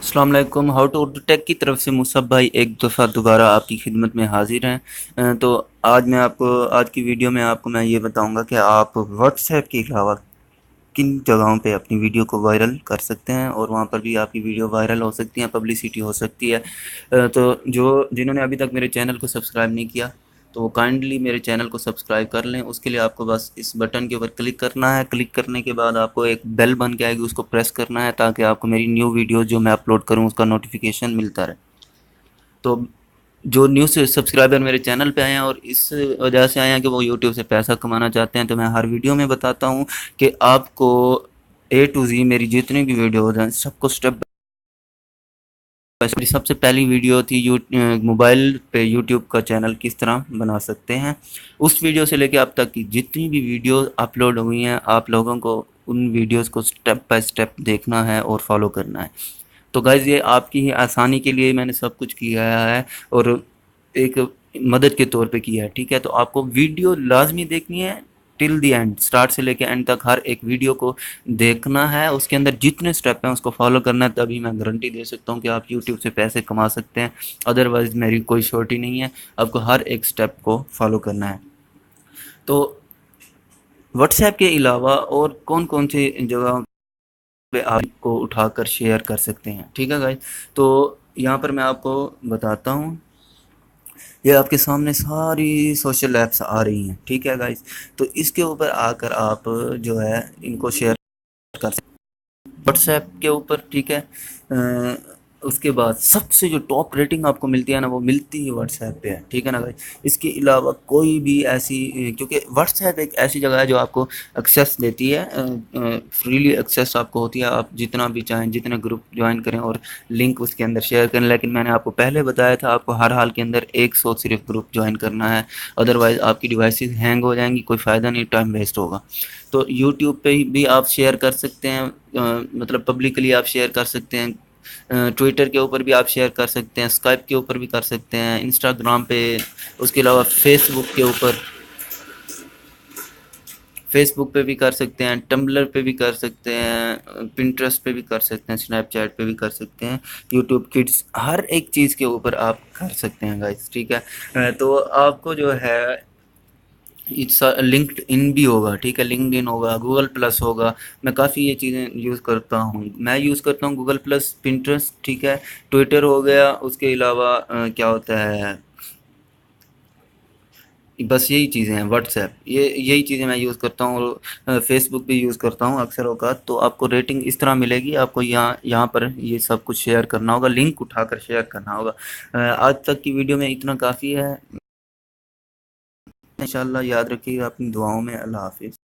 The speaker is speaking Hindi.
अस्सलाम वालेकुम। हाउ टू उर्दू टेक की तरफ से मुसब भाई एक दफ़ा दोबारा आपकी खिदमत में हाजिर हैं। तो आज की वीडियो में आपको मैं ये बताऊंगा कि आप व्हाट्सएप के अलावा किन जगहों पे अपनी वीडियो को वायरल कर सकते हैं और वहाँ पर भी आपकी वीडियो वायरल हो सकती है, पब्लिसिटी हो सकती है। तो जो जिन्होंने अभी तक मेरे चैनल को सब्सक्राइब नहीं किया तो वो काइंडली मेरे चैनल को सब्सक्राइब कर लें। उसके लिए आपको बस इस बटन के ऊपर क्लिक करना है। क्लिक करने के बाद आपको एक बेल बन के आएगी, उसको प्रेस करना है ताकि आपको मेरी न्यू वीडियो जो मैं अपलोड करूँ उसका नोटिफिकेशन मिलता रहे। तो जो न्यू से सब्सक्राइबर मेरे चैनल पे आए हैं और इस वजह से आए हैं कि वो यूट्यूब से पैसा कमाना चाहते हैं, तो मैं हर वीडियो में बताता हूँ कि आपको ए टू जी मेरी जितनी भी वीडियोज़ हैं सबको स्टेप मेरी सबसे पहली वीडियो थी मोबाइल पे यूट्यूब का चैनल किस तरह बना सकते हैं। उस वीडियो से लेके अब तक की जितनी भी वीडियो अपलोड हुई हैं आप लोगों को उन वीडियोस को स्टेप बाय स्टेप देखना है और फॉलो करना है। तो गाइज़ ये आपकी ही आसानी के लिए मैंने सब कुछ किया है और एक मदद के तौर पे किया है, ठीक है? तो आपको वीडियो लाज़मी देखनी है टिल द एंड, स्टार्ट से लेके एंड तक हर एक वीडियो को देखना है। उसके अंदर जितने स्टेप हैं उसको फॉलो करना है, तभी मैं गारंटी दे सकता हूँ कि आप यूट्यूब से पैसे कमा सकते हैं। अदरवाइज़ मेरी कोई श्योरिटी नहीं है, आपको हर एक स्टेप को फॉलो करना है। तो व्हाट्सऐप के अलावा और कौन-कौन सी जगह पे आपको उठाकर शेयर कर सकते हैं, ठीक है गाइस? तो यहाँ पर मैं आपको बताता हूँ, ये आपके सामने सारी सोशल ऐप्स आ रही हैं, ठीक है गाइस? तो इसके ऊपर आकर आप जो है इनको शेयर कर सकते हैं व्हाट्सएप के ऊपर, ठीक है? उसके बाद सबसे जो टॉप रेटिंग आपको मिलती है ना वो मिलती है व्हाट्सएप पे है, ठीक है ना भाई? इसके अलावा कोई भी ऐसी क्योंकि व्हाट्सएप एक ऐसी जगह है जो आपको एक्सेस देती है, फ्रीली एक्सेस आपको होती है। आप जितना भी चाहें जितने ग्रुप ज्वाइन करें और लिंक उसके अंदर शेयर करें, लेकिन मैंने आपको पहले बताया था आपको हर हाल के अंदर 100 सिर्फ ग्रुप ज्वाइन करना है। अदरवाइज़ आपकी डिवाइसेस हैंग हो जाएंगी, कोई फ़ायदा नहीं, टाइम वेस्ट होगा। तो यूट्यूब पे भी आप शेयर कर सकते हैं, मतलब पब्लिकली आप शेयर कर सकते हैं। ट्विटर के ऊपर भी आप शेयर कर सकते हैं, स्काइप के ऊपर भी कर सकते हैं, इंस्टाग्राम पे, उसके अलावा फेसबुक पे भी कर सकते हैं, टम्बलर पे भी कर सकते हैं, पिंटरेस्ट पे भी कर सकते हैं, स्नैपचैट पे भी कर सकते हैं, यूट्यूब किड्स, हर एक चीज़ के ऊपर आप कर सकते हैं गाइस, ठीक है? तो आपको जो है इट्स लिंक्ड इन भी होगा, ठीक है? लिंक्ड इन होगा, गूगल प्लस होगा। मैं काफ़ी ये चीज़ें यूज़ करता हूँ, मैं यूज़ करता हूँ गूगल प्लस, पिंटरेस्ट, ठीक है? ट्विटर हो गया, उसके अलावा क्या होता है, बस यही चीज़ें हैं। व्हाट्सएप, ये यही चीज़ें मैं यूज़ करता हूँ और फेसबुक भी यूज़ करता हूँ अक्सर औकात। तो आपको रेटिंग इस तरह मिलेगी, आपको यहाँ यहाँ पर ये सब कुछ शेयर करना होगा, लिंक उठाकर शेयर करना होगा। आज तक की वीडियो में इतना काफ़ी है। इंशाल्लाह याद रखिएगा अपनी दुआओं में। अल्लाह हाफिज़।